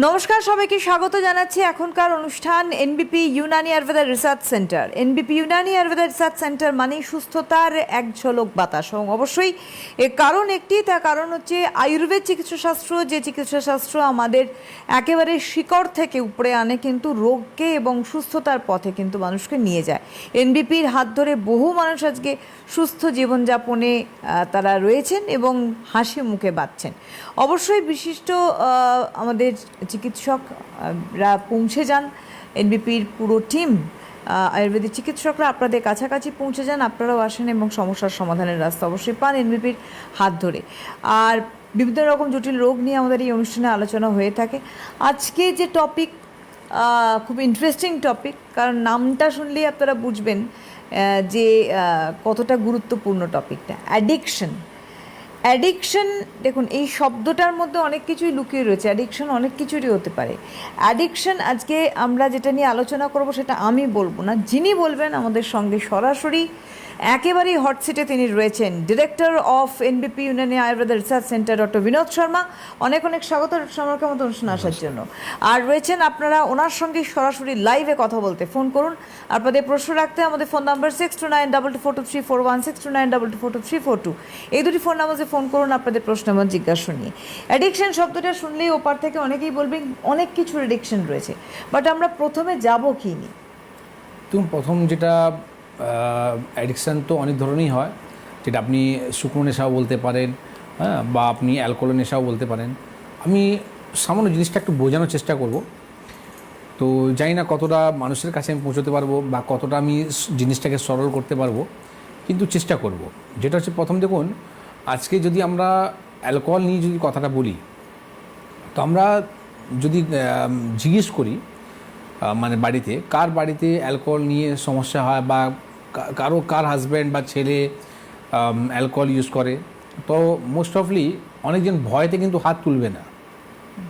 নমস্কার, সবাইকে স্বাগত জানাচ্ছি এখনকার অনুষ্ঠান এনবিপি Unani Ayurveda research centre. এনবিপি Unani Ayurveda research centre মানেই সুস্থতার এক ঝলক বাতাস। এবং অবশ্যই এর কারণ একটি, তার কারণ হচ্ছে আয়ুর্বেদ চিকিৎসাশাস্ত্র, যে চিকিৎসাশাস্ত্র আমাদের একেবারে শিকড় থেকে উপরে আনে, কিন্তু রোগকে এবং সুস্থতার পথে কিন্তু মানুষকে নিয়ে যায়। এনবিপির হাত ধরে বহু মানুষ আজকে সুস্থ জীবনযাপনে তারা রয়েছেন এবং হাসি মুখে বাঁচছেন। অবশ্যই বিশিষ্ট আমাদের চিকিৎসকরা পৌঁছে যান, এনবিপির পুরো টিম আয়ুর্বেদিক চিকিৎসকরা আপনাদের কাছাকাছি পৌঁছে যান, আপনারাও আসেন এবং সমস্যার সমাধানের রাস্তা অবশ্যই পান এনবিপির হাত ধরে। আর বিভিন্ন রকম জটিল রোগ নিয়ে আমাদের এই অনুষ্ঠানে আলোচনা হয়ে থাকে। আজকে যে টপিক খুব ইন্টারেস্টিং টপিক, কারণ নামটা শুনলেই আপনারা বুঝবেন যে কতটা গুরুত্বপূর্ণ টপিকটা। অ্যাডিকশন, দেখুন এই শব্দটার মধ্যে অনেক কিছুই লুকিয়ে রয়েছে। অ্যাডিকশন অনেক কিছুরই হতে পারে। অ্যাডিকশন আজকে আমরা যেটা নিয়ে আলোচনা করব সেটা আমি বলবো না, যিনি বলবেন আমাদের সঙ্গে সরাসরি একেবারেই হট সিটে তিনি রয়েছেন, director of NBP Unani Ayurveda research centre doctor Binod Sharma. অনেক অনেক স্বাগত শর্মাকে আমাদের অনুষ্ঠানে আসার জন্য। আর রয়েছেন আপনারা ওনার সঙ্গে সরাসরি লাইভে কথা বলতে। ফোন করুন আপনাদের প্রশ্ন রাখতে। আমাদের ফোন নাম্বার 6292242341, 6292242342। এই দুটি ফোন নাম্বারে ফোন করুন আপনাদের প্রশ্ন এবং জিজ্ঞাসা নিয়ে। অ্যাডিকশন শব্দটা শুনলেই ওপার থেকে অনেকেই বলবেন অনেক কিছুর অ্যাডিকশন রয়েছে, বাট আমরা প্রথমে যাব কি নিয়ে? তুমি প্রথম যেটা অ্যাডিকশান তো অনেক ধরনেরই হয়, যেটা আপনি শুকনো নেশাও বলতে পারেন, হ্যাঁ, বা আপনি অ্যালকোহলের নেশাও বলতে পারেন। আমি সামান্য জিনিসটা একটু বোঝানোর চেষ্টা করব। তো জানি না কতটা মানুষের কাছে আমি পৌঁছতে পারবো বা কতটা আমি জিনিসটাকে সরল করতে পারবো, কিন্তু চেষ্টা করব। যেটা হচ্ছে, প্রথম দেখুন, আজকে যদি আমরা অ্যালকোহল নিয়ে যদি কথাটা বলি, তো আমরা যদি জিজ্ঞেস করি মানে বাড়িতে কার বাড়িতে অ্যালকোহল নিয়ে সমস্যা হয়, বা কার হাজব্যান্ড বা ছেলে অ্যালকোহল ইউজ করে, তো মোস্ট অফলি অনেকজন ভয়তে কিন্তু হাত তুলবে না।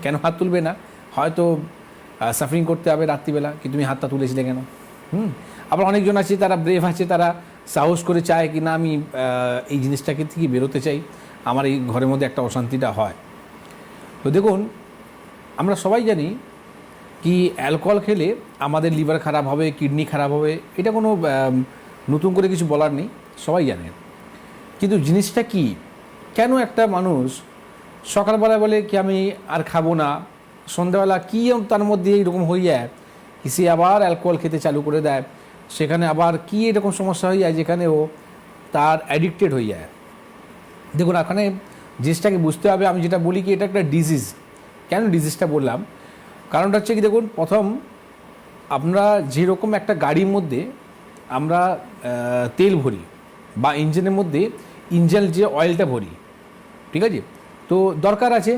কেন হাত তুলবে না? হয়তো সাফারিং করতে হবে রাত্রিবেলা, কি তুমি হাতটা তুলেছিলে কেন? আবার অনেকজন আছে তারা ব্রেভ আছে, তারা সাহস করে চায় কি না আমি এই জিনিসটাকে থেকে বেরোতে চাই, আমার এই ঘরের মধ্যে একটা অশান্তিটা হয়। তো দেখুন, আমরা সবাই জানি কি অ্যালকোহল খেলে আমাদের লিভার খারাপ হবে, কিডনি খারাপ হবে, এটা কোনো নতুন করে কিছু বলার নেই, সবাই জানেন। কিন্তু জিনিসটা কি, কেন একটা মানুষ সকালবেলা বলে কি আমি আর খাবো না, সন্ধ্যাবেলা কী তার মধ্যে এইরকম হয়ে যায় কি সে আবার অ্যালকোহল খেতে চালু করে দেয়, সেখানে আবার কী এরকম সমস্যা হয়ে যায় যেখানে ও তার অ্যাডিক্টেড হয়ে যায়। দেখুন, এখানে জিনিসটাকে বুঝতে হবে। আমি যেটা বলি কি, এটা একটা ডিজিজ। কেন ডিজিজটা বললাম? কারণটা হচ্ছে কি, দেখুন, প্রথম আমরা যেরকম একটা গাড়ির মধ্যে আমরা তেল ভরি বা ইঞ্জিনের মধ্যে ইঞ্জিন যে অয়েলটা ভরি, ঠিক আছে, তো দরকার আছে,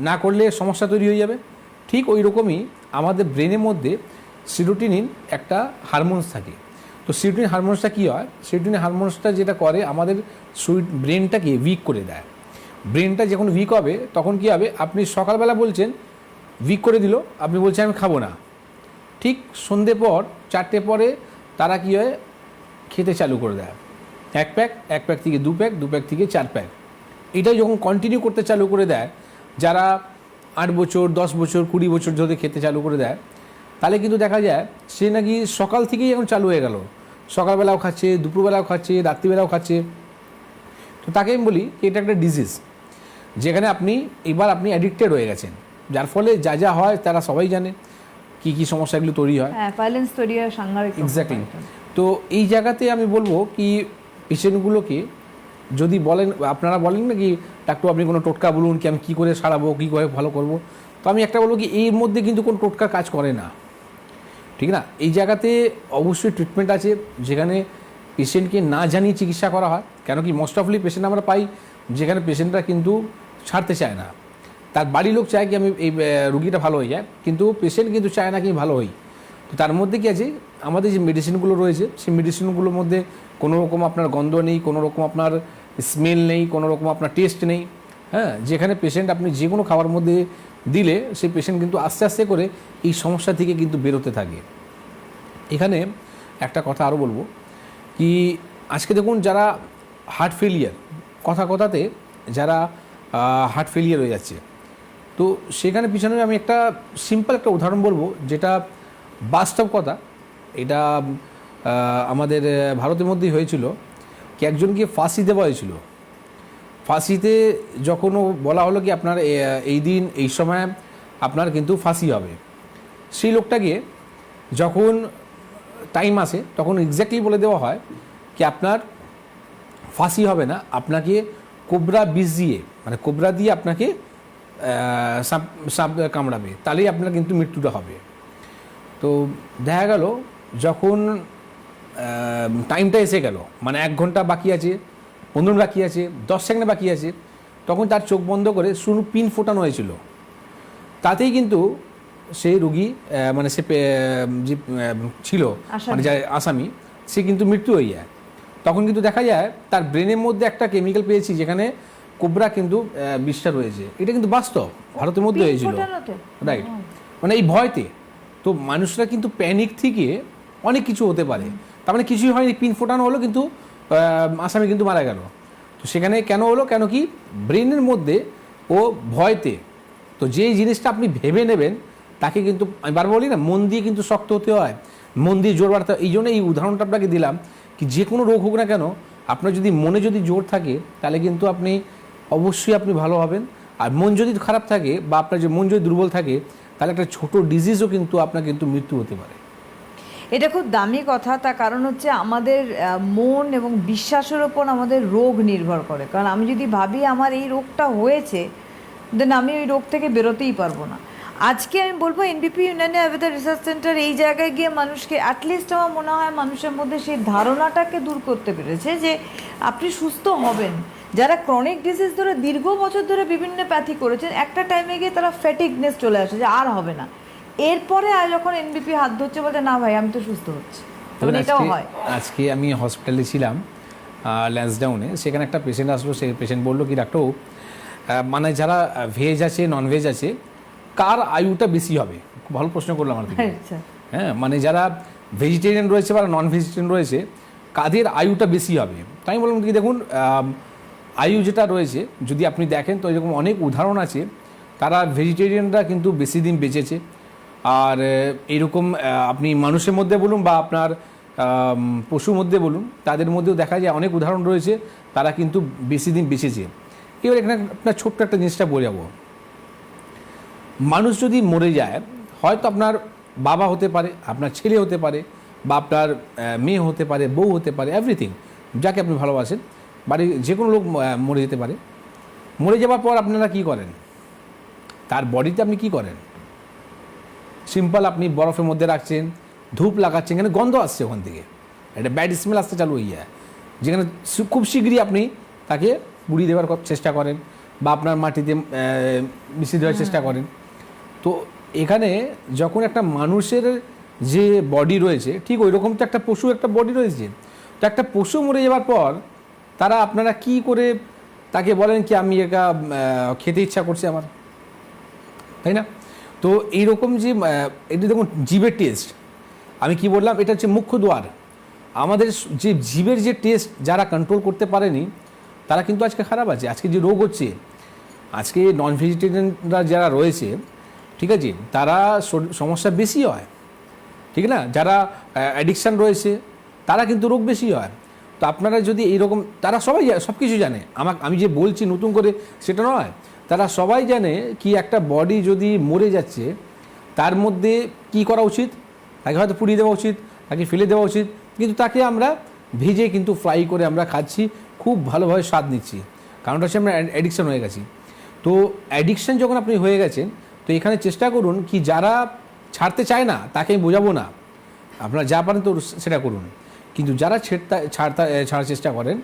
না করলে সমস্যা তৈরি হয়ে যাবে। ঠিক ওই রকমই আমাদের ব্রেনের মধ্যে সিরোটিনিন একটা হারমোনস থাকে। তো সিরোটিনিন হারমোনসটা কী হয়? সিরোটিনিন হারমোনসটা যেটা করে আমাদের ব্রেনটাকে উইক করে দেয়। ব্রেনটা যখন উইক হবে তখন কী হবে, আপনি সকালবেলা বলছেন উইক করে দিল, আপনি বলছেন আমি খাবো না, ঠিক সন্ধে পর 4টে পরে তারা কী হয়, খেতে চালু করে দেয়। এক প্যাক থেকে 2 প্যাক, 2 প্যাক থেকে 4 প্যাক। এটাই যখন কন্টিনিউ করতে চালু করে দেয়, যারা 8 বছর 10 বছর 20 বছর ধরে খেতে চালু করে দেয়, তাহলে কিন্তু দেখা যায় সে নাকি সকাল থেকেই এখন চালু হয়ে গেল, সকালবেলাও খাচ্ছে, দুপুরবেলাও খাচ্ছে, রাত্রিবেলাও খাচ্ছে। তো তাকে আমি বলি এটা একটা ডিজিজ, যেখানে আপনি অ্যাডিক্টেড হয়ে গেছেন, যার ফলে যা হয় তারা সবাই জানে কি সমস্যাগুলো তৈরি হয়, ভায়োলেন্স তৈরি হয়, সাংঘাতিক। এক্স্যাক্টলি। তো এই জায়গাতে আমি বলবো কি, পেশেন্টগুলোকে যদি বলেন, আপনারা বলেন না কি ডাক্তার আপনি কোনো টোটকা বলুন, কি আমি কী করে সারাবো, কী করে ভালো করব, তো আমি একটা বলবো কি, এর মধ্যে কিন্তু কোনো টোটকা কাজ করে না, ঠিক না? এই জায়গাতে অবশ্যই ট্রিটমেন্ট আছে, যেখানে পেশেন্টকে না জানিয়ে চিকিৎসা করা হয়। কেন কি, মোস্ট অফলি পেশেন্ট আমরা পাই যেখানে পেশেন্টরা কিন্তু ছাড়তে চায় না, তার বাড়ির লোক চায় কি আমি এই রুগীটা ভালো হয়ে যায়, কিন্তু পেশেন্ট কিন্তু চায় না কি ভালো হই। তো তার মধ্যে কী আছে, আমাদের যে মেডিসিনগুলো রয়েছে সেই মেডিসিনগুলোর মধ্যে কোনো রকম আপনার গন্ধ নেই, কোনো রকম আপনার স্মেল নেই, কোনো রকম আপনার টেস্ট নেই, হ্যাঁ, যেখানে পেশেন্ট আপনি যে কোনো খাবার মধ্যে দিলে সেই পেশেন্ট কিন্তু আস্তে আস্তে করে এই সমস্যা থেকে কিন্তু বেরোতে থাকে। এখানে একটা কথা আরও বলবো কি, আজকে দেখুন যারা হার্ট ফেলিয়ার, কথাতে যারা হার্ট ফেলিয়ার হয়ে যাচ্ছে, তো সেখানে পিছনে আমি একটা সিম্পল একটা উদাহরণ বলবো, যেটা বাস্তব কথা। এটা আমাদের ভারতের মধ্যেই হয়েছিল, কি একজনকে ফাঁসি দেওয়া হয়েছিল। ফাঁসিতে যখন বলা হলো কি আপনার এই দিন এই সময় আপনার কিন্তু ফাঁসি হবে, সেই লোকটাকে যখন টাইম আসে তখন এক্স্যাক্টলি বলে দেওয়া হয় কি আপনার ফাঁসি হবে না, আপনাকে কোবরা বিষ দিয়ে মানে কোবরা দিয়ে আপনাকে সাপ সাপ কামড়াবে, তাহলেই আপনার কিন্তু মৃত্যুটা হবে। তো দেখা গেল যখন টাইমটা এসে গেল, মানে 1 ঘন্টা বাকি আছে, 15 মিনিট বাকি আছে, 10 সেকেন্ড বাকি আছে, তখন তার চোখ বন্ধ করে শুধু পিন ফোটানো হয়েছিল। তাতেই কিন্তু সেই রুগী মানে সে যে ছিল মানে যে আসামি, সে কিন্তু মৃত্যু হয়ে যায়। তখন কিন্তু দেখা যায় তার ব্রেনের মধ্যে একটা কেমিক্যাল পেয়েছি যেখানে কোবরা কিন্তু বিষটা রয়েছে। এটা কিন্তু বাস্তব, ভারতের মধ্যে হয়েছিল, রাইট? মানে এই ভয়তে তো মানুষরা কিন্তু প্যানিক থেকে অনেক কিছু হতে পারে। তার মানে কিছুই হয়নি, পিন ফোটানো হলো কিন্তু আসামি কিন্তু মারা গেল। তো সেখানে কেন হলো, কেন কি ব্রেনের মধ্যে ও ভয়তে, তো যেই জিনিসটা আপনি ভেবে নেবেন তাকে কিন্তু আমি বারবার বলি না, মন দিয়ে কিন্তু শক্ত হতে হয়, মন দিয়ে জোর বাড়তে হয়। এই জন্য এই উদাহরণটা আপনাকে দিলাম কি যে কোনো রোগ হোক না কেন, আপনার যদি মনে যদি জোর থাকে তাহলে কিন্তু আপনি অবশ্যই আপনি ভালো হবেন। আর মন যদি খারাপ থাকে বা আপনার যে মন যদি দুর্বল থাকে, তাহলে একটা ছোট ডিজিজও কিন্তু আপনার কিন্তু মৃত্যু হতে পারে। এটা খুব দামি কথা, তার কারণ হচ্ছে আমাদের মন এবং বিশ্বাসের ওপর আমাদের রোগ নির্ভর করে। কারণ আমি যদি ভাবি আমার এই রোগটা হয়েছে, দেন আমি ওই রোগ থেকে বেরোতেই পারবো না। আজকে আমি বলবো এনবিপি ইউনানি আয়ুর্বেদা রিসার্চ সেন্টার এই জায়গায় গিয়ে মানুষকে অ্যাটলিস্ট আমার মনে হয় মানুষের মধ্যে সেই ধারণাটাকে দূর করতে পেরেছে যে আপনি সুস্থ হবেন। যারা ক্রনিক ডিজিজ ধরে দীর্ঘ বছর ধরে বিভিন্ন প্যাথি করেছেন, একটা টাইমে গিয়ে তারা ফ্যাটিকনেস চলে আসে যে আর হবে না, এরপরে যখন এনবিপি হাত ধরছে বলতে না ভাই আমি তো সুস্থ হচ্ছি, তখন এটাও হয়। আজকে আমি হসপিটালে ছিলাম ল্যান্সডাউনে, সেখানে একটা পেশেন্ট আসলো। সেই পেশেন্ট বললো কি ডাক্তার, মানে যারা ভেজ আছে নন ভেজ আছে কার আয়ুটা বেশি হবে? খুব ভালো প্রশ্ন করলাম আমার থেকে। হ্যাঁ, মানে যারা ভেজিটেরিয়ান রয়েছে বা নন ভেজিটেরিয়ান রয়েছে কাদের আয়ুটা বেশি হবে? তাই আমি বললাম কি দেখুন, আয়ু যেটা রয়েছে যদি আপনি দেখেন তো এরকম অনেক উদাহরণ আছে, তারা ভেজিটেরিয়ানরা কিন্তু বেশি দিন বেঁচেছে। আর এইরকম আপনি মানুষের মধ্যে বলুন বা আপনার পশুর মধ্যে বলুন, তাদের মধ্যেও দেখা যায় অনেক উদাহরণ রয়েছে তারা কিন্তু বেশি দিন বেঁচেছে। এবার এখানে আপনার ছোট্ট একটা জিনিসটা বলে যাবো, মানুষ যদি মরে যায় হয়তো আপনার বাবা হতে পারে, আপনার ছেলে হতে পারে, বা আপনার মেয়ে হতে পারে, বউ হতে পারে, এভরিথিং যাকে আপনি ভালোবাসেন, বাড়ির যে কোনো লোক মরে যেতে পারে। মরে যাওয়ার পর আপনারা কি করেন? তার বডিতে আপনি কি করেন? সিম্পল, আপনি বরফের মধ্যে রাখছেন, ধূপ লাগাচ্ছেন, এখানে গন্ধ আসছে ওখান থেকে, একটা ব্যাড স্মেল আসতে চালু হয়ে যায়, যেখানে খুব শীঘ্রই আপনি তাকে পুড়িয়ে দেওয়ার চেষ্টা করেন বা আপনার মাটিতে মিশিয়ে দেওয়ার চেষ্টা করেন। তো এখানে যখন একটা মানুষের যে বডি রয়েছে ঠিক ওই রকম তো একটা পশু একটা বডি রয়েছে। তো একটা পশু মরে যাওয়ার পর তারা আপনারা কি করে তাকে বলেন কি আমি এটা খেতে ইচ্ছা করছে আমার, তাই না? তো এইরকম যে এটা দেখুন জিভের টেস্ট, আমি কি বললাম, এটা হচ্ছে মুখ্য দ্বার। আমাদের যে জিভের যে টেস্ট যারা কন্ট্রোল করতে পারেনি তারা কিন্তু আজকে খারাপ আছে। আজকে যে রোগ হচ্ছে, আজকে নন ভেজিটেরিয়ানরা যারা রয়েছে, ঠিক আছে, তারা সমস্যা বেশি হয়, ঠিক না? যারা অ্যাডিকশান রয়েছে তারা কিন্তু রোগ বেশি হয়। তো আপনারা যদি এইরকম, তারা সবাই সব কিছু জানে, আমি যে বলছি নতুন করে সেটা নয়, তারা সবাই জানে কি একটা বডি যদি মরে যাচ্ছে তার মধ্যে কি করা উচিত, তাকে হয়তো পুড়িয়ে দেওয়া উচিত, তাকে ফেলে দেওয়া উচিত, কিন্তু তাকে আমরা ভেজে কিন্তু ফ্রাই করে আমরা খাচ্ছি, খুব ভালোভাবে স্বাদ নিচ্ছি। কারণটা হচ্ছে আমরা অ্যাডিকশান হয়ে গেছি। তো অ্যাডিকশান যখন আপনি হয়ে গেছেন, তো এখানে চেষ্টা করুন কি যারা ছাড়তে চায় না তাকে আমি বোঝাবো না, আপনারা যা পারেন তো সেটা করুন, কিন্তু যারা ছাড়ার চেষ্টা করেন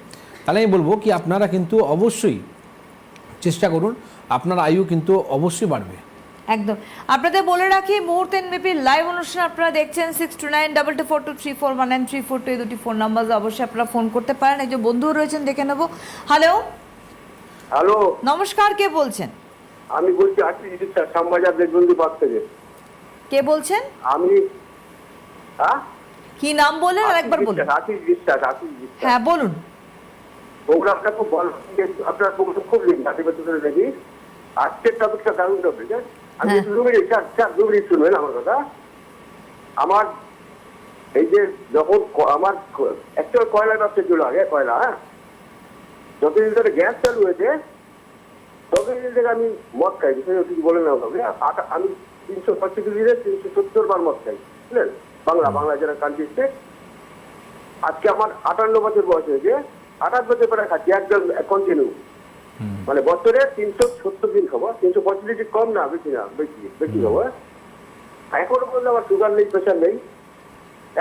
তাহলে আমি বলবো কি আপনারা কিন্তু অবশ্যই চেষ্টা করুন, আপনার আয়ু কিন্তু অবশ্যই বাড়বে। একদম। আপনাদের বলে রাখি মুহূর্ত এনবিপি লাইভ অনুষ্ঠান আপনারা দেখছেন 6292242341 342 এই দুটি ফোন নাম্বার, অবশ্যই আপনারা ফোন করতে পারেন। এই যে বন্ধু রয়েছেন দেখে নেব। হ্যালো হ্যালো, নমস্কার, কে বলছেন? আমি বলছি আশিস বিশ্বাস, শ্যামবাজার দেশবন্ধু পার্ক থেকে। কে বলছেন? আমি কি নাম বলেন আর একবার বলুন। আশিস বিশ্বাস। হ্যাঁ বলুন। প্রোগ্রামটা খুব ভালো, আপনার প্রোগ্রাম খুব দেখি, দেখি আজকের টপিকটা দারুণ টপিক। আমি 2 মিনিট শুনবেন আমার কথা। আমার এই যে যখন আমার একটা কয়লা ব্যবসা ছিল আগে, কয়লা, হ্যাঁ, যতদিন ধরে গ্যাস চালু হয়েছে ততদিন থেকে আমি মদ খাই, কিছু বলে না হবে। আমি 365 দিনে 370 বার মদ খাই, বুঝলেন, বাংলা যারা কান্ট্রি স্টেট। আজকে আমার 58 বছর বয়স হয়েছে, 28 বছর পরে খাচ্ছি একদম কন্টিনিউ, মানে বছরে 370 দিন খাবো, 365 দিন, কম না, বেশি না, বেশি খাবো। এখনো বললে আমার সুগার নেই, প্রেশার নেই,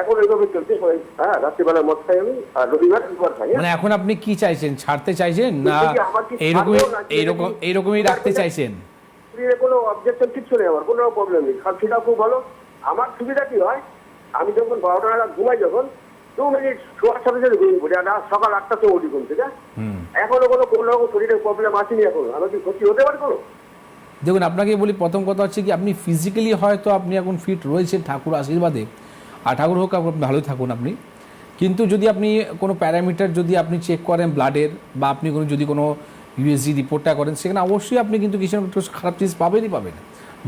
এখন এইভাবে চলছে। হ্যাঁ, রাত্রিবেলা মদ খাই আমি, আর রবিবার খাই। মানে এখন আপনি কি চাইছেন, ছাড়তে চাইছেন না এইরকমই রাখতে চাইছেন? কোনো অবজেকশন কিচ্ছু নেই, আমার কোনো প্রবলেম নেই, সেটা খুব ভালো। আমার সুবিধা কি হয়, আমি যখন 12টা নাগাদ ঘুমাই, যখন 2 মিনিট শোয়ার সাথে সাথে ঘুমিয়ে পড়ি, আর সকাল 8টার সময় উঠি ঘুম থেকে। এখনো কোনো রকম শরীরের প্রবলেম আসেনি, এখন আমার কি ক্ষতি হতে পারে কোনো? দেখুন, আপনাকে বলি, প্রথম কথা হচ্ছে কি, আপনি ফিজিক্যালি হয়তো আপনি এখন ফিট রয়েছেন ঠাকুর আশীর্বাদে, আর ঠাকুর হোক আপনি ভালোই থাকুন আপনি, কিন্তু যদি আপনি কোনো প্যারামিটার যদি আপনি চেক করেন ব্লাডের, বা আপনি যদি কোনো ইউএসজি রিপোর্টটা করেন, সেখানে অবশ্যই আপনি কিন্তু কিছু একটু খারাপ জিনিস পাবেন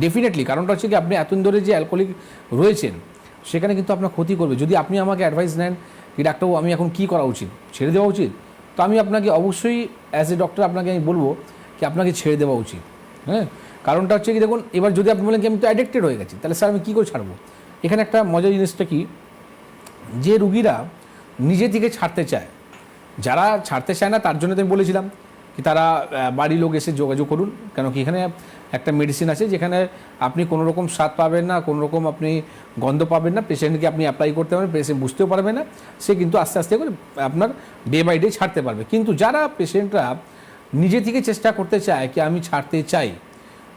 ডেফিনেটলি। কারণটা হচ্ছে কি, আপনি এতদিন ধরে যে অ্যালকোহলিক রয়েছেন সেখানে কিন্তু আপনার ক্ষতি করবে। যদি আপনি আমাকে অ্যাডভাইস নেন কি ডাক্তারবাবু আমি এখন কী করা উচিত, ছেড়ে দেওয়া উচিত, তো আমি আপনাকে অবশ্যই অ্যাজ এ ডক্টর আপনাকে আমি বলবো কি আপনাকে ছেড়ে দেওয়া উচিত। হ্যাঁ, কারণটা হচ্ছে কি, দেখুন, এবার যদি আপনি বলেন কি আমি তো অ্যাডিক্টেড হয়ে গেছি, তাহলে স্যার আমি কী করে ছাড়বো? এখানে একটা মজার জিনিসটা কি, যে রুগীরা নিজে থেকে ছাড়তে চায়, যারা ছাড়তে চায় না তার জন্য তো আমি বলেছিলাম কি তারা বাড়ির লোক এসে যোগাযোগ করুন, কেন কি এখানে একটা মেডিসিন আছে যেখানে আপনি কোনো রকম স্বাদ পাবেন না, কোনো রকম আপনি গন্ধ পাবেন না, পেশেন্টকে আপনি অ্যাপ্লাই করতে পারবেন, পেশেন্ট বুঝতেও পারবে না, সে কিন্তু আস্তে আস্তে করে আপনার ডে বাই ডে ছাড়তে পারবে। কিন্তু যারা পেশেন্টরা নিজে থেকে চেষ্টা করতে চায় কি আমি ছাড়তে চাই,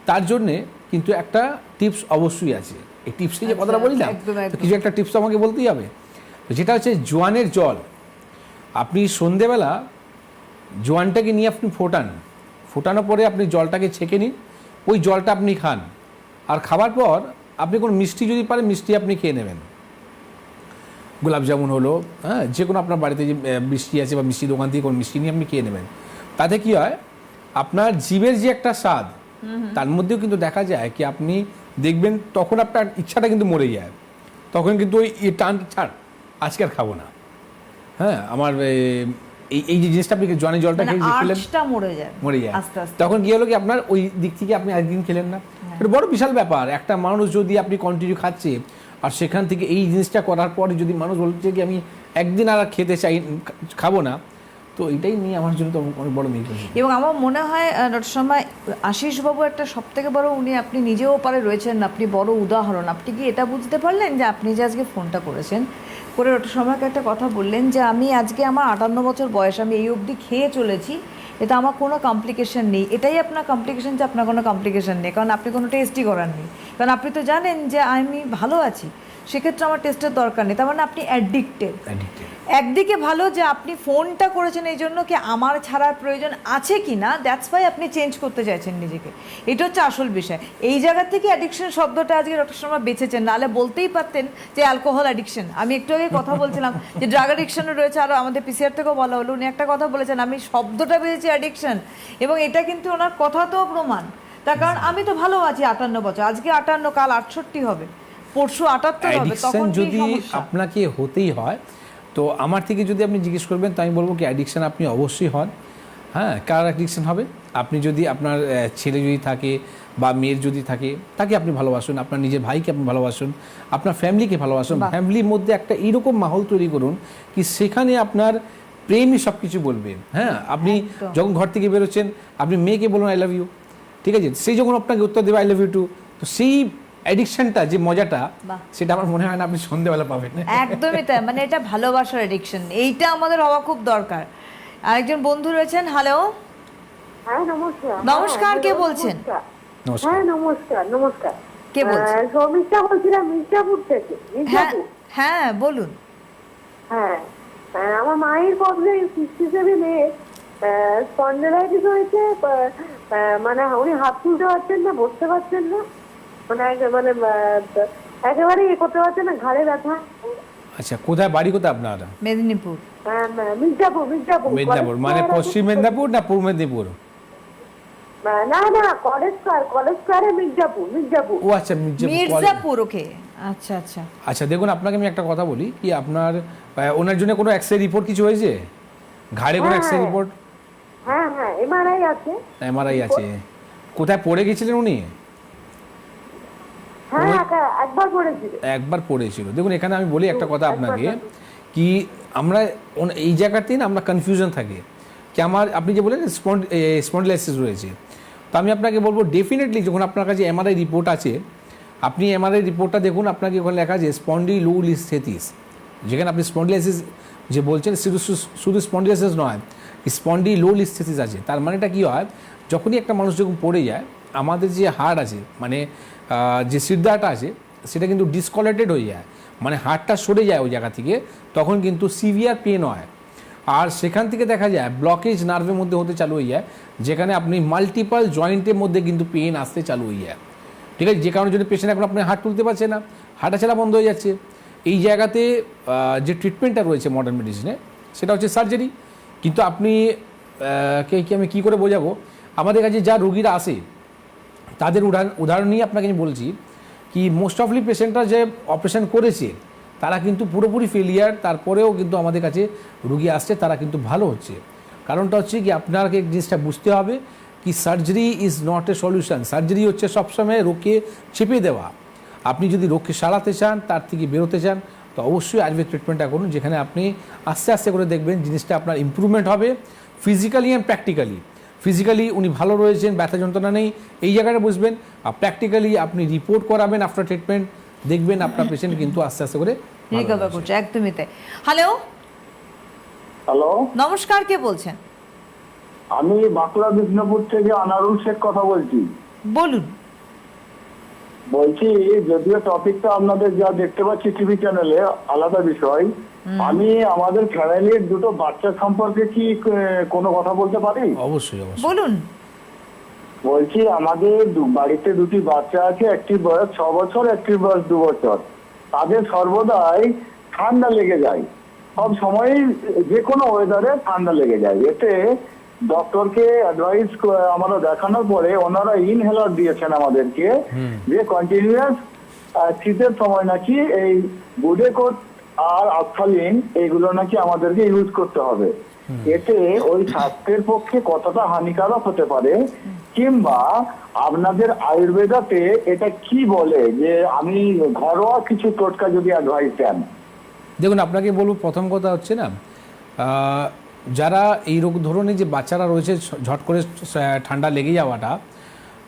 তার জন্যে কিন্তু একটা টিপস অবশ্যই আছে। এই টিপসে যে কথাটা বললাম, কিছু একটা টিপস আমাকে বলতেই হবে, যেটা হচ্ছে জোয়ানের জল। আপনি সন্ধেবেলা জোয়ানটাকে নিয়ে আপনি ফোটানোর পরে আপনি জলটাকে ছেঁকে নিন, ওই জলটা আপনি খান, আর খাবার পর আপনি কোনো মিষ্টি যদি পারেন মিষ্টি আপনি খেয়ে নেবেন, গোলাপ জামুন হলো, হ্যাঁ, যে কোনো আপনার বাড়িতে যে মিষ্টি আছে বা মিষ্টি দোকান থেকে কোনো মিষ্টি নিয়ে আপনি খেয়ে নেবেন। তাতে কি হয়, আপনার জীবের যে একটা স্বাদ, তার মধ্যেও কিন্তু দেখা যায় কি আপনি দেখবেন তখন আপনার ইচ্ছাটা কিন্তু মরে যায়, তখন কিন্তু ওই টান ছাড় আজকে আর খাবো না। হ্যাঁ, আমার এই যে জিনিসটা আপনি জোয়ানের জলটা খেলেন মরে যায়, তখন কি হলো কি আপনার ওই দিক থেকে আপনি একদিন খেলেন না। এটা বড় বিশাল ব্যাপার। একটা মানুষ যদি আপনি কন্টিনিউ খাচ্ছে, আর সেখান থেকে এই জিনিসটা করার পরে যদি মানুষ বলছে কি আমি একদিন আর খেতে চাই, খাবো না, তো এটাই নিয়ে আমার জন্য তো অনেক বড় মিল। এবং আমার মনে হয় ডক্টর শর্মা, আশিসবাবু একটা সবথেকে বড়, উনি আপনি নিজেও পারে রয়েছেন, আপনি বড় উদাহরণ। আপনি কি এটা বুঝতে পারলেন যে আপনি যে আজকে ফোনটা করেছেন, করে ডক্টর শর্মাকে একটা কথা বললেন যে আমি আজকে আমার 58 বছর বয়স, আমি এই অবধি খেয়ে চলেছি, এটা আমার কোনো কমপ্লিকেশন নেই। এটাই আপনার কমপ্লিকেশন, যে আপনার কোনো কমপ্লিকেশন নেই, কারণ আপনি কোনো টেস্টই করাননি, কারণ আপনি তো জানেন যে আমি ভালো আছি, সেক্ষেত্রে আমার টেস্টের দরকার নেই। তার মানে আপনি অ্যাডিক্টেড। একদিকে ভালো যে আপনি ফোনটা করেছেন এই জন্য কি আমার ছাড়ার প্রয়োজন আছে কি না, দ্যাটস ওয়াই আপনি চেঞ্জ করতে চাইছেন নিজেকে, এটা হচ্ছে আসল বিষয়। এই জায়গা থেকে অ্যাডিকশন শব্দটা আজকে ডক্টর শর্মা বেঁচেছেন, নাহলে বলতেই পারতেন যে অ্যালকোহল অ্যাডিকশন। আমি একটু আগে কথা বলছিলাম যে ড্রাগ অ্যাডিকশনও রয়েছে, আরও আমাদের পিসিআর থেকেও বলা হলো, উনি একটা কথা বলেছেন, আমি শব্দটা বেঁচেছি অ্যাডিকশন, এবং এটা কিন্তু ওনার কথাতেও প্রমাণ। তার কারণ আমি তো ভালো আছি 58 বছর, আজকে 58, কাল 68 হবে, পরশু 78 হবে, তখন যদি আপনাকে হতেই হয়, তো আমার থেকে যদি আপনি জিজ্ঞেস করবেন তো আমি বলবো কি অ্যাডিকশান আপনি অবশ্যই হন। হ্যাঁ, কার অ্যাডিকশান হবে? আপনি যদি আপনার ছেলে যদি থাকে বা মেয়ের যদি থাকে, তাকে আপনি ভালোবাসুন, আপনার নিজের ভাইকে আপনি ভালোবাসুন, আপনার ফ্যামিলিকে ভালোবাসুন, ফ্যামিলির মধ্যে একটা এইরকম মাহল তৈরি করুন কি সেখানে আপনার প্রেমই সব কিছু বলবে। হ্যাঁ, আপনি যখন ঘর থেকে বেরোচ্ছেন আপনি মেয়েকে বলুন আই লাভ ইউ, ঠিক আছে, সেই যখন আপনাকে উত্তর দেবে আই লাভ ইউ টু, তো সেই অ্যাডিকশনটা যে মজাটা, সেটা আমার মনে হয় না আপনি সন্ধ্যেবেলা পাবেন। একদমই তাই, মানে এটা ভালোবাসার অ্যাডিকশন, এইটা আমাদের হওয়া খুব দরকার। আরেকজন বন্ধু রয়েছেন, হ্যালো। হ্যাঁ, নমস্কার। নমস্কার, কে বলছেন? হ্যাঁ, নমস্কার। কে বলছেন? শর্মিষ্ঠা বলছিলাম, মির্জাপুর থেকে। হ্যাঁ, বলুন। হ্যাঁ, আমার মায়ের প্রবলেম 67 স্পন্ডালাইটিস হয়েছে, মানে উনি হাত তুলতে পারছেন না, বসতে পারছেন না, মানে একেবারে করতে পারছেন না, ঘাড়ে ব্যথা। আচ্ছা, কোথায় বাড়ি, কোথায় আপনারা? মেদিনীপুর। মির্জাপুর। মেদিনীপুর মানে পশ্চিম মেদিনীপুর না পূর্ব মেদিনীপুর? না না, কলেজ স্কয়ারে মির্জাপুর। ও আচ্ছা, মির্জাপুর, ওকে, আচ্ছা আচ্ছা। আচ্ছা দেখুন, আপনাকে আমি একটা কথা বলি কি, আপনার ওনার জন্য কোনো এক্সরে রিপোর্ট কিছু হয়েছে? ঘাড়ে কোনো এক্সরে রিপোর্ট? হ্যাঁ, এমআরআই আছে। এমআরআই আছে। কোথায় পড়ে গেছিলেন উনি? হ্যাঁ, একবার পড়েছিল। একবার পড়েছিল। দেখুন এখানে আমি বলি একটা কথা আপনাকে, কি আমরা এই জায়গাতেই না আমরা কনফিউশন থাকে কি, আপনি যে বলেন স্পন্ডিলাইসিস রয়েছে, তো আমি আপনাকে বলবো ডেফিনেটলি যখন আপনার কাছে এমআরআই রিপোর্ট আছে, আপনি এমআরআই রিপোর্টটা দেখুন, আপনাকে ওখানে লেখা আছে স্পন্ডিলোলিস্থেসিস, যেখানে আপনি স্পন্ডিলাইসিস যে বলছেন শুধু স্পন্ডিলাইসিস নয়, স্পন্ডিলোলিস্থেসিস আছে। তার মানেটা কী হয়, যখনই একটা মানুষ যখন পড়ে যায়, আমাদের যে হাড় আছে, মানে যে সিদ্ধাটা আছে, সেটা কিন্তু ডিসকলেটেড হয়ে যায়, মানে হাড়টা সরে যায় ওই জায়গা থেকে, তখন কিন্তু সিভিয়ার পেন হয়। আর সেখান থেকে দেখা যায় ব্লকেজ নার্ভের মধ্যে হতে চালু হয়ে যায়, যেখানে আপনি মাল্টিপল জয়েন্টের মধ্যে কিন্তু পেন আসতে চালু হয়ে যায়। ঠিক আছে, যে কারণের জন্য পেশেন্ট এখন আপনি হাত তুলতে পারছে না, হাঁটা চলা বন্ধ হয়ে যাচ্ছে। এই জায়গাতে যে ট্রিটমেন্টটা রয়েছে মডার্ন মেডিসিনে, সেটা হচ্ছে সার্জারি। কিন্তু আপনি আমি কী করে বোঝাবো, আমাদের কাছে যা রোগীরা আসে তাদের উদাহরণ নিয়ে আপনাকে আমি বলছি কি, মোস্ট অফলি পেশেন্টরা যে অপারেশন করেছে তারা কিন্তু পুরোপুরি ফেলিয়ার, তারপরেও কিন্তু আমাদের কাছে রুগী আসছে, তারা কিন্তু ভালো হচ্ছে। কারণটা হচ্ছে কি, আপনাকে জিনিসটা বুঝতে হবে কি, surgery is not a solution. Surgery হচ্ছে সবসময় রোগকে চেপে দেওয়া। আপনি যদি রোগকে সারাতে চান, তার থেকে বেরোতে চান, তো অবশ্যই আয়ুর্বেদ ট্রিটমেন্টটা করুন, যেখানে আপনি আস্তে আস্তে করে দেখবেন জিনিসটা আপনার ইমপ্রুভমেন্ট হবে ফিজিক্যালি অ্যান্ড প্র্যাকটিক্যালি। ফিজিক্যালি উনি ভালো রয়েছেন, ব্যথা যন্ত্রণা নেই, এই জায়গাটা বুঝবেন। আর প্র্যাকটিক্যালি আপনি রিপোর্ট করাবেন আফটার ট্রিটমেন্ট, দেখবেন আপনার পেশেন্ট কিন্তু আস্তে আস্তে করে রিকভার করছে। একদমই তাই। হ্যালো, নমস্কার, কে বলছেন? আমি বাঁকুড়া বিষ্ণুপুর থেকে আনারুল শেখ কথা বলছি। বলুন। বলছি, যদিও টপিকটা আপনাদের যা দেখতে পাচ্ছি টিভি চ্যানেলে আলাদা বিষয়, আমি আমাদের ফ্যামিলির দুটো বাচ্চা সম্পর্কে কি কোনো কথা বলতে পারি? অবশ্যই অবশ্যই বলুন। বলছি, আমাদের বাড়িতে দুটি বাচ্চা আছে, একটি বয়স 6 বছর, একটি বয়স 2 বছর। তাদের সর্বদাই ঠান্ডা লেগে যায়, সব সময়ই যে কোনো ওয়েদারে ঠান্ডা লেগে যায়। এতে ডক্টরকে অ্যাডভাইস আমরা দেখানোর পরে ওনারা ইনহেলার দিয়েছেন আমাদেরকে, যে কন্টিনিউয়াস শীতের সময় নাকি এই বুডেকোট আর আফথালিন এইগুলো নাকি আমাদেরকে ইউজ করতে হবে। এতে ওই স্বাস্থ্যের পক্ষে কতটা হানিকারক হতে পারে, কিংবা আপনাদের আয়ুর্বেদাতে এটা কি বলে, যে আমি ঘরোয়া কিছু টোটকা যদি অ্যাডভাইস দেন। দেখুন, আপনাকে বলবো, প্রথম কথা হচ্ছে না, যারা এই রোগ ধরনের যে বাচ্চারা রয়েছে ঝট করে ঠান্ডা লেগে যাওয়াটা,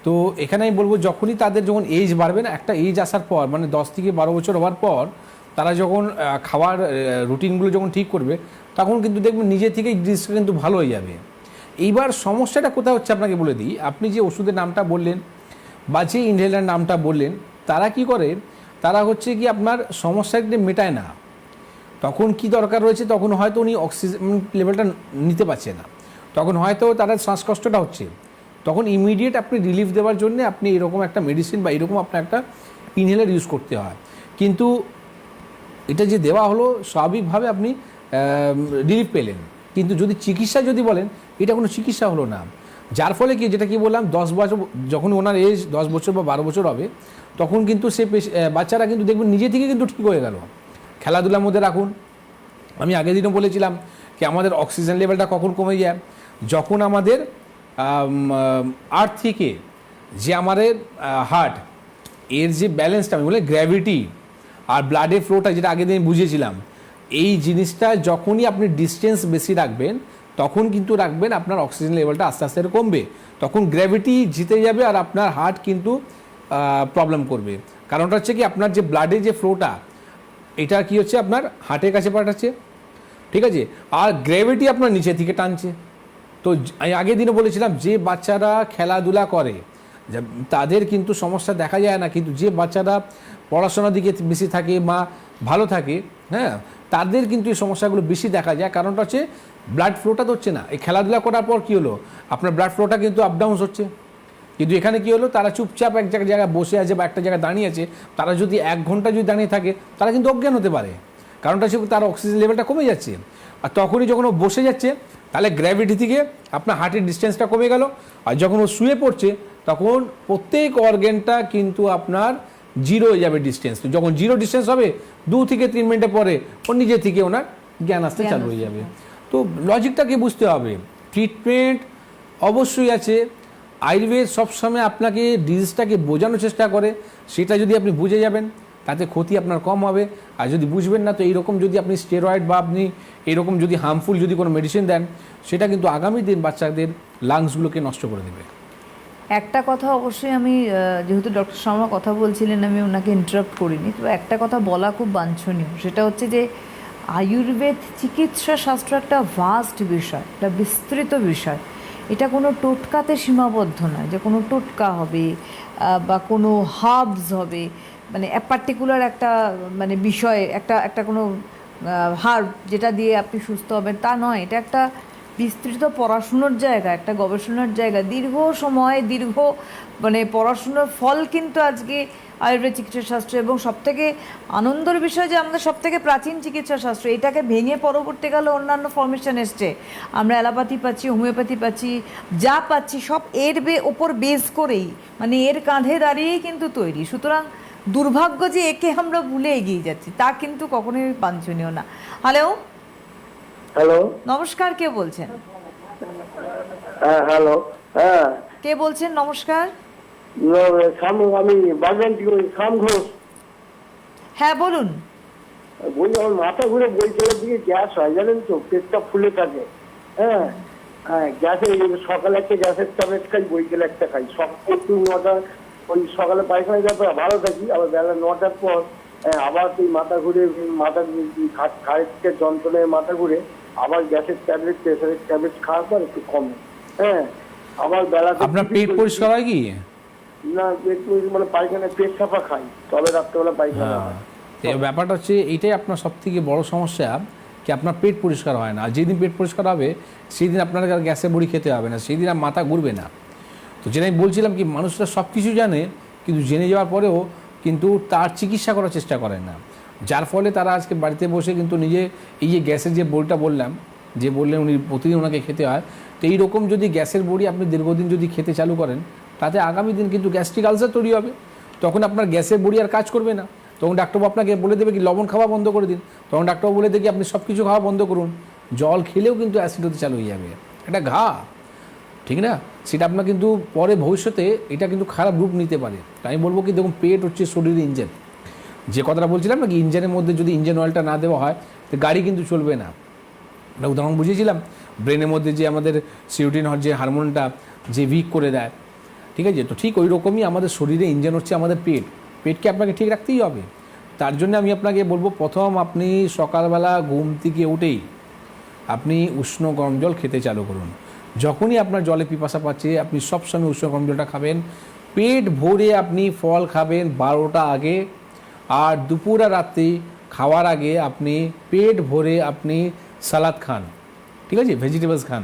তো এখানে আমি বলবো যখনই তাদের যখন এজ বাড়বে না, একটা এজ আসার পর, মানে 10 থেকে 12 বছর হওয়ার পর, তারা যখন খাওয়ার রুটিনগুলো যখন ঠিক করবে, তখন কিন্তু দেখবেন নিজে থেকেই জিনিসটা কিন্তু ভালো হয়ে যাবে। এইবার সমস্যাটা কোথায় হচ্ছে আপনাকে বলে দিই। আপনি যে ওষুধের নামটা বললেন বা যে ইনহেলার নামটা বললেন, তারা কি করে, তারা হচ্ছে কি আপনার সমস্যাটা মেটায় না। তখন কি দরকার রয়েছে, তখন হয়তো উনি অক্সিজেন লেভেলটা নিতে পারছে না, তখন হয়তো তার শ্বাসকষ্টটা হচ্ছে, তখন ইমিডিয়েট আপনি রিলিফ দেওয়ার জন্য আপনি এরকম একটা মেডিসিন বা এরকম আপনার একটা ইনহেলার ইউজ করতে হয়। কিন্তু এটা যে দেওয়া হলো, স্বাভাবিকভাবে আপনি রিলিফ পেলেন, কিন্তু যদি চিকিৎসা যদি বলেন, এটা কোনো চিকিৎসা হলো না। যার ফলে কি, যেটা কি বললাম, 10 বছর যখন ওনার এজ 10 বছর বা 12 বছর হবে, তখন কিন্তু সে বাচ্চারা কিন্তু দেখবেন নিজে থেকে কিন্তু ঠিক হয়ে গেল। খেলাধুলার মধ্যে রাখুন। আমি আগের দিনও বলেছিলাম কি, আমাদের অক্সিজেন লেভেলটা কখন কমে যায়, যখন আমাদের আর্থ থেকে যে আমাদের হার্ট এর যে ব্যালেন্সটা, আমি বলি গ্র্যাভিটি আর ব্লাডের ফ্লোটা, যেটা আগের দিন বুঝিয়েছিলাম, এই জিনিসটা যখনই আপনি ডিস্টেন্স বেশি রাখবেন, তখন কিন্তু রাখবেন আপনার অক্সিজেন লেভেলটা আস্তে আস্তে কমবে, তখন গ্র্যাভিটি জিতে যাবে আর আপনার হার্ট কিন্তু প্রবলেম করবে। কারণটা হচ্ছে কি, আপনার যে ব্লাডের যে ফ্লোটা, এটা কি হচ্ছে আপনার হার্টের কাছে পাঠাচ্ছে, ঠিক আছে, আর গ্র্যাভিটি আপনার নিচে থেকে টানছে। তো আমি আগের দিনে বলেছিলাম, যে বাচ্চারা খেলাধুলা করে তাদের কিন্তু সমস্যা দেখা যায় না, কিন্তু যে বাচ্চারা পড়াশোনার দিকে বেশি থাকে বা ভালো থাকে, হ্যাঁ, তাদের কিন্তু এই সমস্যাগুলো বেশি দেখা যায়। কারণটা হচ্ছে ব্লাড ফ্লোটা তো হচ্ছে না। এই খেলাধুলা করার পর কী হলো, আপনার ব্লাড ফ্লোটা কিন্তু আপ ডাউন হচ্ছে, কিন্তু এখানে কী হলো, তারা চুপচাপ এক জায়গায় বসে আছে বা একটা জায়গায় দাঁড়িয়ে আছে, তারা যদি 1 ঘন্টা যদি দাঁড়িয়ে থাকে, তারা কিন্তু অজ্ঞান হতে পারে। কারণটা হচ্ছে তার অক্সিজেন লেভেলটা কমে যাচ্ছে, আর তখনই যখন ও বসে যাচ্ছে, তাহলে গ্র্যাভিটি থেকে আপনার হার্টের ডিস্টেন্সটা কমে গেল, আর যখন ও শুয়ে পড়ছে তখন প্রত্যেক অর্গ্যানটা কিন্তু আপনার জিরো হয়ে যাবে ডিস্টেন্স। যখন জিরো ডিস্টেন্স হবে 2 থেকে 3 মিনিটে পরে ও নিজে থেকে ওনার জ্ঞান আসতে চালু হয়ে যাবে। তো লজিকটাকে বুঝতে হবে। ট্রিটমেন্ট অবশ্যই আছে। আয়ুর্বেদ সবসময় আপনাকে ডিজিজটাকে বোঝানোর চেষ্টা করে, সেটা যদি আপনি বুঝে যাবেন তাতে ক্ষতি আপনার কম হবে। আর যদি বুঝবেন না, তো এইরকম যদি আপনি স্টেরয়েড বা আপনি এরকম যদি হার্মফুল যদি কোনো মেডিসিন দেন, সেটা কিন্তু আগামী দিন বাচ্চাদের লাংসগুলোকে নষ্ট করে দেবে। একটা কথা অবশ্যই আমি যেহেতু ডক্টর শর্মা কথা বলছিলেন, আমি ওনাকে ইন্টারাপ্ট করিনি, তো একটা কথা বলা খুব বাঞ্ছনীয়, সেটা হচ্ছে যে আয়ুর্বেদ চিকিৎসা শাস্ত্র একটা ভাস্ট বিষয়, একটা বিস্তৃত বিষয়। এটা কোনো টোটকাতে সীমাবদ্ধ নয় যে কোনো টোটকা হবে বা কোনো হার্বস হবে, মানে পার্টিকুলার একটা মানে বিষয়, একটা কোনো হার্ব যেটা দিয়ে আপনি সুস্থ হবেন তা নয়। এটা একটা বিস্তৃত পড়াশুনোর জায়গা, একটা গবেষণার জায়গা, দীর্ঘ সময় দীর্ঘ মানে পড়াশুনোর ফল কিন্তু আজকে আয়ুর্বেদ চিকিৎসা শাস্ত্র। এবং সবথেকে আনন্দের বিষয় যে আমাদের সবথেকে প্রাচীন চিকিৎসা শাস্ত্র, এটাকে ভেঙে পরবর্তীকালে অন্যান্য ফরমেশন এসছে। আমরা অ্যালোপ্যাথি পাচ্ছি, হোমিওপ্যাথি পাচ্ছি, যা পাচ্ছি সব এর ওপর বেস করেই, মানে এর কাঁধে দাঁড়িয়েই কিন্তু তৈরি। সুতরাং দুর্ভাগ্য যে একে আমরা ভুলে এগিয়ে যাচ্ছি, তা কিন্তু কখনোই বাঞ্ছনীয় না। হ্যালো হ্যালো, নমস্কার, কে বলছেন? হ্যাঁ হ্যালো, হ্যাঁ কে বলছেন? নমস্কার। আমি বাগবান থেকে শাম ঘোষ হ্যাঁ বলুন। বলি। আমার মাথা ঘুরে বইকেলের দিকে গ্যাস হয়, জানেন তো, পেটটা ফুলে থাকে। হ্যাঁ হ্যাঁ, গ্যাসে সকালে একটা গ্যাসের ট্যাবলেট খাই, বইকেলে একটা খাই। সকাল 9টা, ওই সকালে পায়খানা যাবে ভালো থাকি, আবার বেলা 9টার পর আবার সেই মাথা ঘুরে, মাথা খায়ের যন্ত্রণায় মাথা ঘুরে, আবার গ্যাসের ট্যাবলেট, প্রেসারের ট্যাবলেট খাওয়ার পর একটু কমে। হ্যাঁ, আবার বেলা আপনার পেট পরিষ্কার হয় কি? না, পেট মানে পায়খানা, পেট সাফা খাই, তবে রাত্রেবেলা পায়খানা হয়। এই ব্যাপারটা হচ্ছে এইটাই আপনার সব থেকে বড় সমস্যা, কি আপনার পেট পরিষ্কার হয় না। আর যেদিন পেট পরিষ্কার হবে সেই দিন আপনার গ্যাসের বড়ি খেতে হবে না, সেই দিন আর মাথা ঘুরবে না। তো যেটা আমি বলছিলাম কি, মানুষরা সব কিছু জানে কিন্তু জেনে যাওয়ার পরেও কিন্তু তার চিকিৎসা করার চেষ্টা করে না, যার ফলে তারা আজকে বাড়িতে বসে কিন্তু নিজে এই যে গ্যাসের যে বড়িটা বললাম, যে বললেন উনি প্রতিদিন ওনাকে খেতে হয়, তো এইরকম যদি গ্যাসের বড়ি আপনি দীর্ঘদিন যদি খেতে চালু করেন, তাতে আগামী দিন কিন্তু গ্যাস্ট্রিক আলসার তৈরি হবে। তখন আপনার গ্যাসের বড়ি আর কাজ করবে না। তখন ডাক্তারবাবু আপনাকে বলে দেবে কি লবণ খাওয়া বন্ধ করে দিন, তখন ডাক্তারবাবু বলে দেবে কি আপনি সব কিছু খাওয়া বন্ধ করুন। জল খেলেও কিন্তু অ্যাসিড হতে চালু হয়ে যাবে, এটা ঘা, ঠিক না? সেটা আপনার কিন্তু পরে ভবিষ্যতে এটা কিন্তু খারাপ রূপ নিতে পারে। তাই আমি বলবো কি, দেখুন পেট হচ্ছে শরীরের ইঞ্জিন। যে কথাটা বলছিলাম না কি, ইঞ্জিনের মধ্যে যদি ইঞ্জিন অয়েলটা না দেওয়া হয় তো গাড়ি কিন্তু চলবে না। আমরা উদাহরণ বুঝিয়েছিলাম, ব্রেনের মধ্যে যে আমাদের সিরোটিন যে হারমোনটা যে উইক করে দেয়, ঠিক আছে? তো ঠিক ওই রকমই আমাদের শরীরে ইঞ্জিন হচ্ছে আমাদের পেট। পেটকে আপনাকে ঠিক রাখতেই হবে। তার জন্য আমি আপনাকে বলবো, প্রথম আপনি সকালবেলা ঘুম থেকে উঠেই আপনি উষ্ণ গরম জল খেতে চালু করুন। যখনই আপনার জলে পিপাসা পাচ্ছে আপনি সবসময় উষ্ণ গরম জলটা খাবেন। পেট ভরে আপনি ফল খাবেন 12টা আগে, আর দুপুর আর রাত্রি খাওয়ার আগে আপনি পেট ভরে আপনি সালাদ খান, ঠিক আছে? ভেজিটেবলস খান,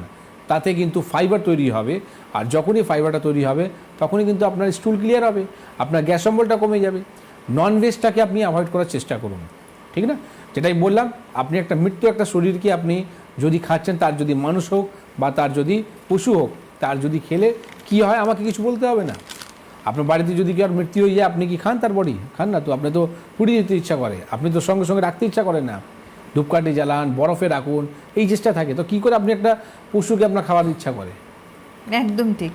তাতে কিন্তু ফাইবার তৈরি হবে। আর যখনই ফাইবারটা তৈরি হবে তখনই কিন্তু আপনার স্টুল ক্লিয়ার হবে, আপনার গ্যাস অম্বলটা কমে যাবে। ননভেজটাকে আপনি অ্যাভয়েড করার চেষ্টা করুন, ঠিক না? যেটাই বললাম, আপনি একটা মৃত্যু একটা শরীরকে আপনি যদি খাচ্ছেন, তার যদি মানুষ হোক বা তার যদি পশু হোক, তার যদি খেলে কি হয় আমাকে কিছু বলতে হবে না। আপনার বাড়িতে যদি কি আর মৃত্যু হয়ে যায়, আপনি কি খান তার বডি? খান না তো, আপনি তো পুড়িয়ে দিতে ইচ্ছা করে, আপনি তো সঙ্গে সঙ্গে রাখতে ইচ্ছা করেন না। ধূপকাঠি জ্বালান, বরফে রাখুন, এই চেষ্টা থাকে। তো কী করে আপনি একটা পশুকে আপনার খাওয়ার ইচ্ছা করে? একদম ঠিক।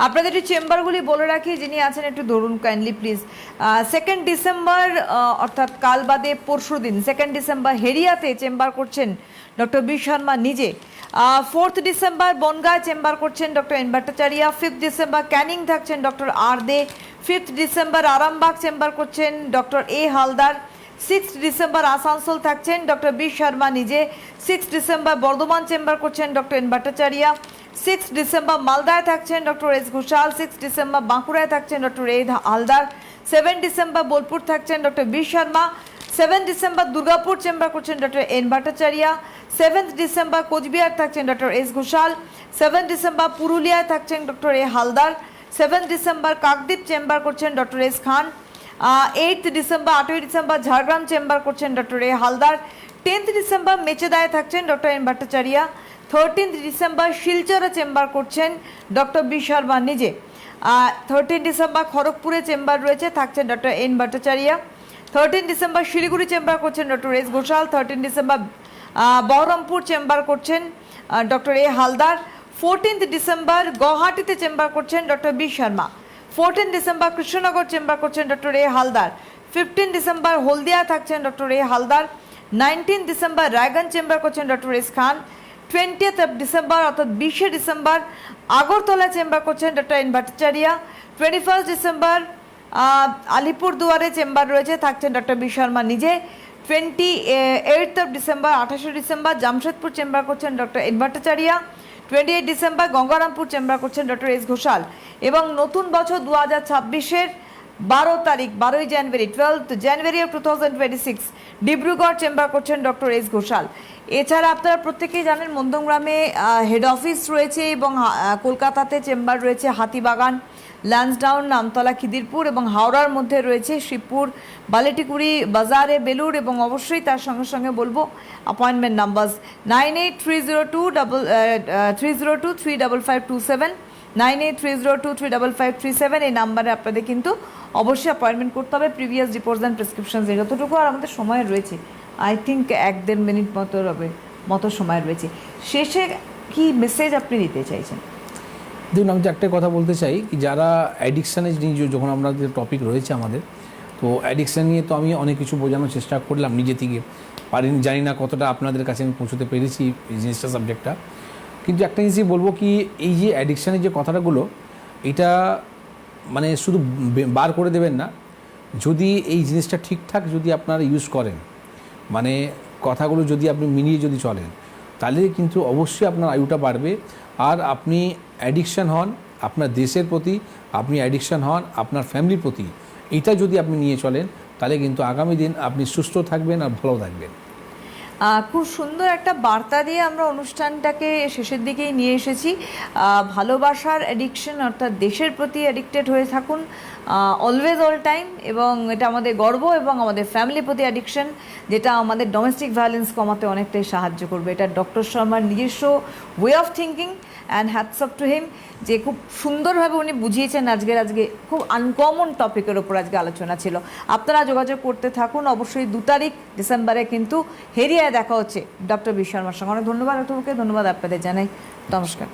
আপনাদের একটু চেম্বারগুলি বলে রাখি, যিনি আছেন একটু ধরুন কাইন্ডলি প্লিজ। 2 ডিসেম্বর অর্থাৎ কাল বাদে পরশু দিন 2 ডিসেম্বর হেরিয়াতে চেম্বার করছেন ডক্টর বি শর্মা নিজে। 4 ডিসেম্বর বনগাঁয় চেম্বার করছেন doctor N Bhattacharya. 5 December Canning থাকছেন ডক্টর আর দে। 5 ডিসেম্বর আরামবাগ চেম্বার করছেন doctor A Haldar. 6 December Asansol থাকছেন ডক্টর বি শর্মা নিজে। 6 ডিসেম্বর বর্ধমান চেম্বার করছেন ডক্টর এন ভট্টাচার্য। 6 ডিসেম্বর মালদায় থাকছেন ডক্টর এস ঘোষাল। 6 ডিসেম্বর বাঁকুড়ায় থাকছেন doctor A Haldar. 7 December Bolpur থাকছেন doctor B Sharma. 7 December Durgapur chamber করছেন doctor N Bhattacharya. 7 December Coochbehar থাকছেন ডক্টর এস ঘোষাল। 7 ডিসেম্বর পুরুলিয়ায় থাকছেন doctor A Haldar. 7 December Kakdwip chamber করছেন ডক্টর এস খান। 8 ডিসেম্বর 8ই ডিসেম্বর ঝাড়গ্রাম চেম্বার করছেন doctor A Haldar. 10th December মেচেদায় থাকছেন ডক্টর এন ভট্টাচার্য। ডিসেম্বর শিলচরে চেম্বার করছেন ডক্টর বি শর্মা নিজে। ডিসেম্বর খড়গপুরে চেম্বার রয়েছে, থাকছেন doctor N Bhattacharya. December Siliguri chamber করছেন doctor S Ghoshal. December Baharampur chamber করছেন ডক্টর এ হালদার। ডিসেম্বর গুয়াহাটিতে চেম্বার করছেন doctor B Sharma. December Krishnanagar chamber করছেন doctor A Haldar. December Haldia থাকছেন doctor A Haldar. December Raiganj chamber করছেন ডক্টর এস খান। 20 অর্থাৎ 20 ডিসেম্বর আগরতলা চেম্বার করছেন ডক্টর এন ভট্টাচার্য। 21 ডিসেম্বর আলিপুরদুয়ারে চেম্বার রয়েছে, থাকছেন ডক্টর বি শর্মা নিজে। 28 ডিসেম্বর 28 ডিসেম্বর জামশেদপুর চেম্বার করছেন doctor N Bhattacharya. 28 December Gangarampur chamber করছেন ডক্টর এস ঘোষাল। এবং নতুন বছর 2026-এর 12 তারিখ 12 জানুয়ারি 12 জানুয়ারি 2026 ডিব্রুগড় চেম্বার করছেন ডক্টর এস ঘোষাল। এছাড়া আপনারা প্রত্যেকেই জানেন মধ্যমগ্রামে হেড অফিস রয়েছে এবং কলকাতাতে চেম্বার রয়েছে হাতিবাগান, ল্যান্সডাউন, নামতলা, খিদিরপুর এবং হাওড়ার মধ্যে রয়েছে শিবপুর, বালেটিকুড়ি, বাজারে, বেলুর এবং অবশ্যই তার সঙ্গে সঙ্গে বলবো অ্যাপয়েন্টমেন্ট নাম্বার 9830230557, 9830235537 এই নাম্বারে আপনাদের কিন্তু অবশ্যই অ্যাপয়েন্টমেন্ট করতে হবে। প্রিভিয়াস রিপোর্টস অ্যান্ড প্রেসক্রিপশন যতটুকু আর আমাদের সময় রয়েছে, আই থিঙ্ক 1-1.5 মিনিট মতো সময় রয়েছে। শেষে কি মেসেজ আপনি দিতে চাইছেন? দেখুন, আমি তো একটা কথা বলতে চাই কি, যারা অ্যাডিকশানে যখন আমরা যে টপিক রয়েছে আমাদের, তো অ্যাডিকশান নিয়ে তো আমি অনেক কিছু বোঝানোর চেষ্টা করলাম নিজে থেকে, পারিনি, জানি না কতটা আপনাদের কাছে আমি পৌঁছতে পেরেছি এই জিনিসটা, সাবজেক্টটা। কিন্তু একটা জিনিসই বলবো কি, এই যে অ্যাডিকশানের যে কথাগুলো, এটা মানে শুধু বার করে দেবেন না, যদি এই জিনিসটা ঠিকঠাক যদি আপনারা ইউজ করেন, মানে কথাগুলো যদি আপনি মিলিয়ে যদি চলেন, তাহলে কিন্তু অবশ্যই আপনার আয়ুটা বাড়বে। আর আপনি অ্যাডিকশান হন আপনার দেশের প্রতি, আপনি অ্যাডিকশান হন আপনার ফ্যামিলির প্রতি, এটা যদি আপনি নিয়ে চলেন, তাহলে কিন্তু আগামী দিন আপনি সুস্থ থাকবেন আর ভালো থাকবেন। খুব সুন্দর একটা বার্তা দিয়ে আমরা অনুষ্ঠানটাকে শেষের দিকেই নিয়ে এসেছি। ভালোবাসার অ্যাডিকশন অর্থাৎ দেশের প্রতি অ্যাডিক্টেড হয়ে থাকুন অলওয়েজ অল টাইম, এবং এটা আমাদের গর্ব, এবং আমাদের ফ্যামিলির প্রতি অ্যাডিকশন যেটা আমাদের ডোমেস্টিক ভায়োলেন্স কমাতে অনেকটাই সাহায্য করবে। এটা ডক্টর শর্মার নিজস্ব way of thinking and hats off to him, যে খুব সুন্দরভাবে উনি বুঝিয়েছেন। আজকে খুব আনকমন টপিকের ওপর আজকে আলোচনা ছিল। আপনারা যোগাযোগ করতে থাকুন। অবশ্যই 2 তারিখ ডিসেম্বরে কিন্তু হেরিয়ায় দেখা হচ্ছে ডক্টর বি শর্মার সঙ্গে। অনেক ধন্যবাদ ডক্টরকে, ধন্যবাদ আপনাদের জানাই, নমস্কার।